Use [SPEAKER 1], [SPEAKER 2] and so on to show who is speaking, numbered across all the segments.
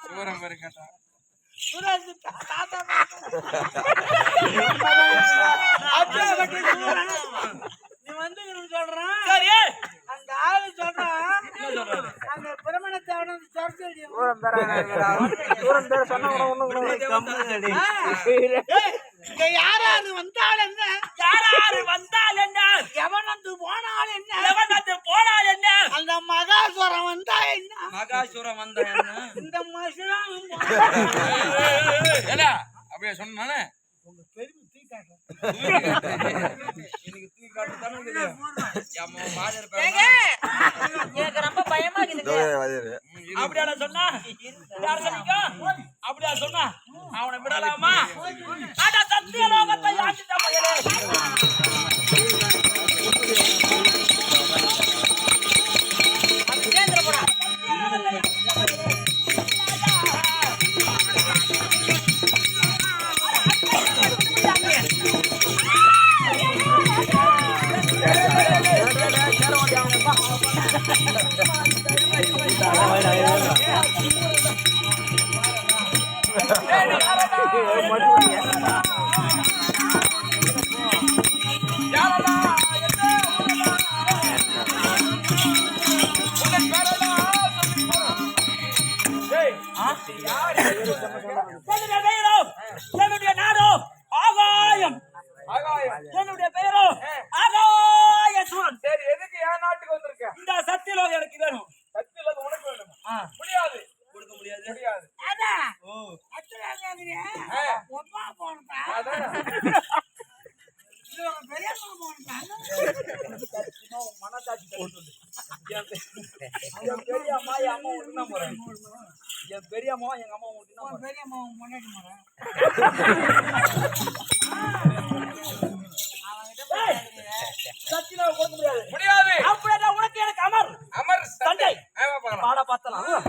[SPEAKER 1] சூரம் பேரு கேட்டா
[SPEAKER 2] நீ வந்து சொல்றான்
[SPEAKER 3] சரி
[SPEAKER 2] அந்த ஆளு சொல்றான் அந்த பிரமணத்தை யாராரு வந்தால் என்ன
[SPEAKER 3] யாராரு வந்தால் என்ன
[SPEAKER 2] எவனந்து போனால் என்ன
[SPEAKER 3] எவனது போனால் என்ன
[SPEAKER 2] அந்த மகாசுரம் வந்தா என்ன
[SPEAKER 1] மகாசுரம் வந்தா என்ன
[SPEAKER 2] இந்த மசுரம்
[SPEAKER 1] அப்படியே சொன்னானே
[SPEAKER 2] உங்க பெருமை தூக்கி காட்டுறேன்
[SPEAKER 1] எனக்கு தூக்கி காட்டு தானே தெரியும்
[SPEAKER 3] எனக்கு ரொம்ப பயமா இருக்குது அப்படியா சொன்னா யார் சொன்னீங்க அப்படியா சொன்னா அவனை விடலாமா அட சத்திய லோகத்தை ஆட்சிட்ட மகளே அது கேந்திர போடா என்னுடைய நாடோ ஆகாயம் என்னுடைய பெயரோ ஆகாயசுரன்.
[SPEAKER 1] சரி எதுக்கு என் நாட்டுக்கு வந்திருக்க
[SPEAKER 3] இந்த சத்தியலோகம் எனக்கு வேணும்.
[SPEAKER 1] சத்தியலோகம் உனக்கு வேணுமா முடியாது
[SPEAKER 3] கொடுக்க முடியாது
[SPEAKER 1] முடியாது மனசாட்சி என் பெரியம்மா என் அம்மா விட்டுனா போறேன் என் பெரியம்மா எங்க அம்மா விட்டுனா
[SPEAKER 2] பெரியம்மா முன்னாடி போறேன்
[SPEAKER 3] சத்தியலோகம் கொடுக்க முடியாது
[SPEAKER 1] முடியாது
[SPEAKER 3] அப்படியே உனக்கு எனக்கு அமர்
[SPEAKER 1] அமர்
[SPEAKER 3] சண்டை
[SPEAKER 1] பார்க்கலாம்
[SPEAKER 3] பாட பார்த்தலாம்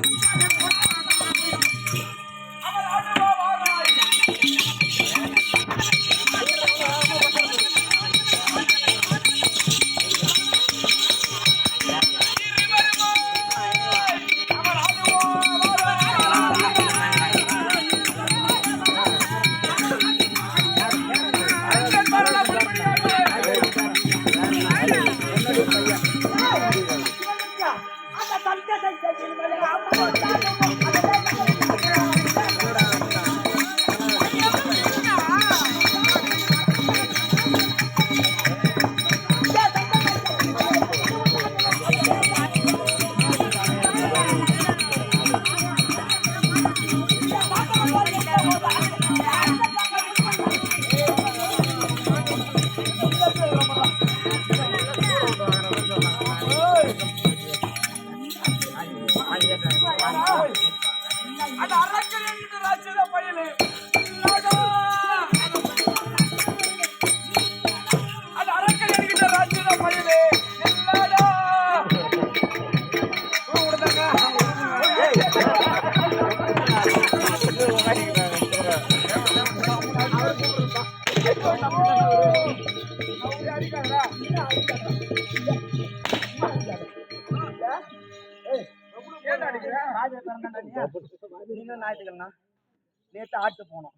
[SPEAKER 3] நேற்று ஆட்டு போனோம்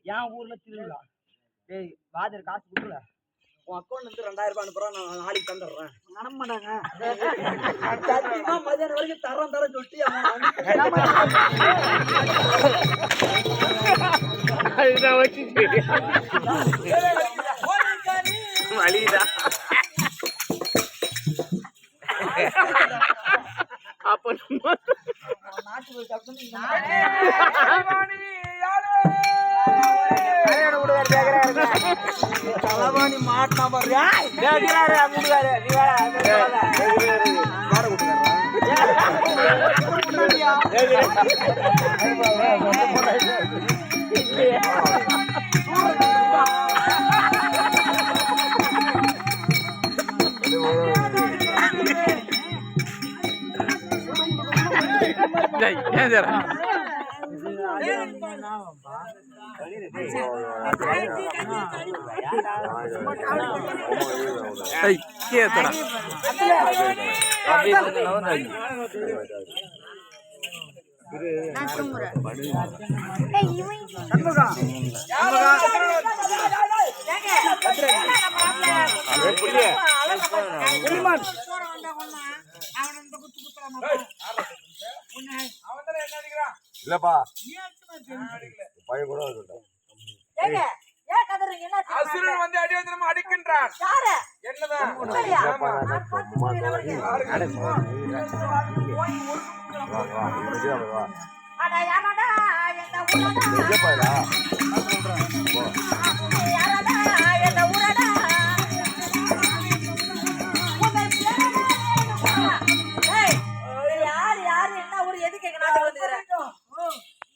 [SPEAKER 3] என் ஊர்ல திருவிழா. டேய் வாஜர் காசு கொடுக்கல உன் அக்கௌண்ட் இருந்து 2000 ரூபாய் அனுப்புறோம் நான் நாளைக்கு தந்துடுறேன். அனுப்பமாட்டாங்க மதியானம் வரைக்கும் தர சொல்லிட்டு அப்ப நாட்டு போய் தலவாணி மாட்டினா
[SPEAKER 4] நான் தூங்குறேன்.
[SPEAKER 1] சண்முகம் புலிமான்
[SPEAKER 2] அவன் தானே என்ன அடிக்கிறான்
[SPEAKER 5] இல்லப்பா
[SPEAKER 2] நீ அடிக்கல
[SPEAKER 5] பையன் கூட இருக்கட்டும்.
[SPEAKER 4] ஏங்க ஏன் கதறீங்க? என்ன
[SPEAKER 1] அசுரன் வந்து அடி வந்து நம்ம அடிக்கின்றான்
[SPEAKER 4] யாரு?
[SPEAKER 1] என்னதான்
[SPEAKER 4] உங்களையா?
[SPEAKER 5] இல்லப்பா, நான்
[SPEAKER 4] நான் பார்த்து
[SPEAKER 5] சும்மா
[SPEAKER 4] போறேன்.
[SPEAKER 5] சொல்றேன். வா, வா.
[SPEAKER 4] அட யாரடா? எந்த ஊரடா?
[SPEAKER 5] எங்க போறா? போ.